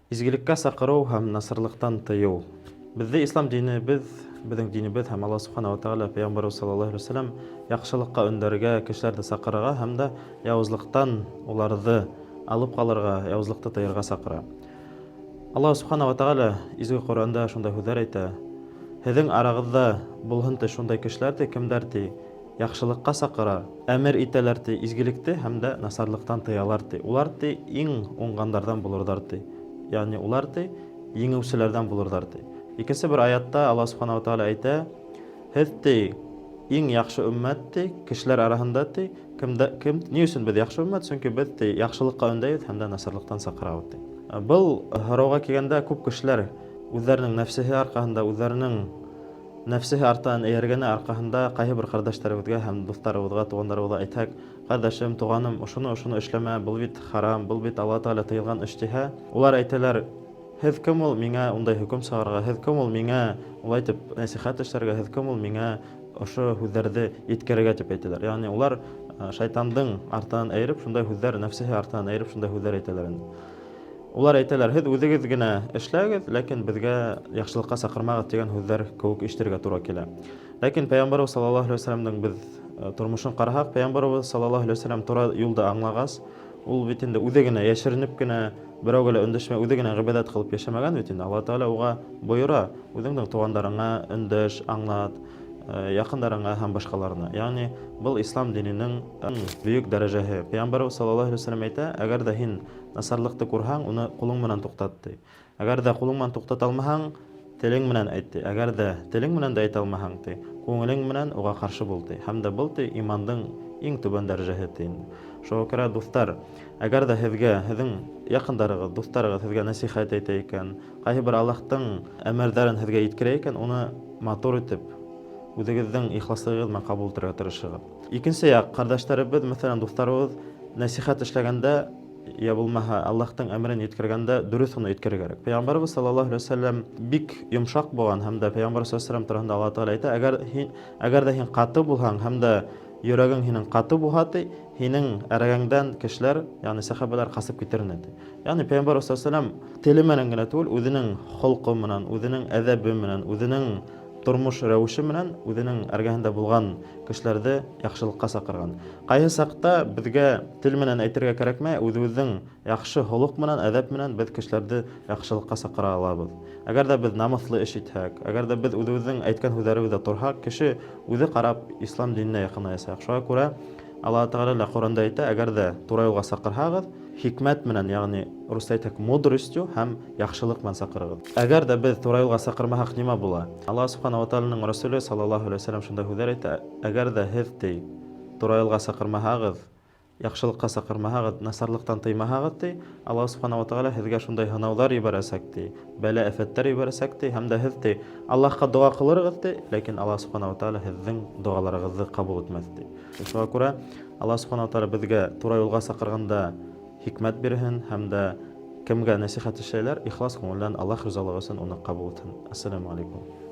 Изгелеккә сакыру һәм насырлыктан тыю. Бездә ислам дине, безнең динебез һәм Аллаһ Субханаһу ва Тааля Пәйгамбәр саллаллаһу алейһи ва саллям яхшылыкка өндәргә, кешеләрне сакырырга һәм дә явызлыктан уларны алып калырга, явызлыкты тыярга сакыра. Аллаһ Субханаһу ва Тааля изге Коръәндә шундай һүзләр әйтә: "Һезнең арагызда булһын ти шундай кешеләр ди, кемдәр ди яхшылыкка сакыра, әмер итәләр ди изгелекте һәм дә насарлыктан тыялар ди. Улар ди иң уңганнардан булырлар ди." Ягъни улар ди еңүчеләрдән булырлар ди. Икенче бер аятта Аллаһ Субханаһу ва Тааля әйтә: "Һез ди иң яхшы өммәт ди, кешеләр арасында ди, ни өчен без яхшы өммәт? Чөнки без ди яхшылыкка өндәйбез һәм дә насарлыктан сакырабыз ди." Был һорауга килгәндә күп кешеләр үзләренең нәфсеһе аркаһында, үзләренең нәфсеһе артыннан эйәргәне аркаһында кайһы бер кардәшләребезгә һәм дусларыбызга, туганнарыбызга әйтһәк: "Кардәшем, туганым, ошоны эшләмә, бу бит харам, бу бит Аллаһ Тааля тыелган эш" диһә, улар әйтәләр: "Һез кем ул миңа ундай хөкем чыгарырга? Һез кем ул миңа улай итеп нәсихәт эшләргә? Һез кем ул миңа ошо һүзләрне yetkәрергә?" дип әйтәләр. Ягъни улар шайтандың артыннан әйреп, шундай һүзләр, нәфсеһе артыннан әйреп, шундай һүзләр әйтәләр инде. Улар әйтәләр: "Һез үзегез генә эшләгез, ләкин безгә яхшылыкка сакырмагыз" дигән һүзләр кебек ишетергә туры килә. Ләкин Пәйгамбәрбез саллаллаһу алейһи ва саллямның без тормышын карасак, Пәйгамбәрбез саллаллаһу алейһи ва саллям туры юлда аңлагач, ул бит инде үзе генә яшеренеп кенә, берәүгә лә өндәшмәй, үзе генә гыйбадәт кылып яшәмәгән бит инде. Аллаһ Тааля уга боера: "Үзеңнең тугандарыңа өндәш, аңлат, якындарыңа һәм башкаларына." Ягъни был ислам диненең бөек дәрәҗәһе. Пәйгамбәрбез саллаллаһу алейһи ва саллям әйтә: "Әгәр дә һин насарлыкты күрһәң, уны кулың менән туктат" ди. Әгәр дә кулың менән туктата алмаһаң, телең менән әйт ди. Әгәр дә телең менән дә әйтә алмаһаң ди, күңелең менән уга каршы бул ди. Һәм дә был ди имандың иң түбән дәрәҗәһе ди. Шуңа күрә дуслар, әгәр дә һезгә, һезнең якындарыгыз, дусларыгыз һезгә нәсихәт әйтә икән, кайһы бер Аллаһтың әмерләрен һезгә yetkерә икән, уны матур итеп үзегезнең ихласлыгыгыз белән кабул итәргә тырышыгыз. Икенче як, кардәшләребез, мәсәлән, дусларыбыз нәсихәт эшләгәндә, я булмаһа Аллаһтың әмерен yetkергәндә дөрес уны yetkерергә кирәк. Пәйгамбәрбез саллаллаһу алейһи ва саллям бик йомшак булган һәм дә Пәйгамбәр саллаллаһу алейһи ва саллям турында Аллаһ Тааля әйтә: "Әгәр дә һин каты булһаң һәм дә йөрәгең һинең каты булһа ди, һинең әрәгәңдән кешеләр, ягъни сахабалар касып китер инде" ди. Ягъни Пәйгамбәр саллаллаһу алейһи ва саллям теле менән генә түгел, үзенең холкы менән, үзенең әдәбе менән, үзенең тормыш рәвеше менән үзенең әргәһендә булган кешеләрне яхшылыкка сакырган. Кайсы сакта безгә тел менән әйтергә кирәкмәй, үзебезнең яхшы холык менән, әдәп менән без кешеләрне яхшылыкка сакыра алабыз. Әгәр дә без намыслы эш итһәк, әгәр дә без үзебезнең әйткән һүзләребездә торһак, кеше үзе карап ислам диненә якынаясак. Шуңа күрә Аллаһ Тааля Коръәндә әйтә: "Әгәр дә туры юлга сакырһагыз, хикмәт менән, ягъни русча әйтсәк, мудростью һәм яхшылык белән сакырыгыз." Әгәр дә без туры юлга сакырмаһак, нимә була? Аллаһ Субханаһу ва Тааляның Расулы саллаллаһу алейһи ва саллям шундай һүзләр әйтә: "Әгәр дә һез ди туры юлга сакырмаһагыз, яхшылыкка сакырмаһагыз, насарлыктан тыймаһагыз ди, Аллаһ Субханаһу ва Тааля һезгә шундай һынаулар ибәрәсәк ди, бәла афәттәр ибәрәсәк ди, һәм дә һез ди Аллаһка дуа кылырыгыз ди, ләкин Аллаһ Субханаһу ва Тааля һезнең дуаларыгызны кабул итмәс ди." Шуңа күрә Аллаһ Субханаһу ва Тааля безгә туры юлга сакырганда хикмәт бирһен һәм дә кемгә нәсихәт эшләйләр, ихлас күңелдән Аллаһ ризалыгы өчен уны кабул итһен. Ассаламу алейкум.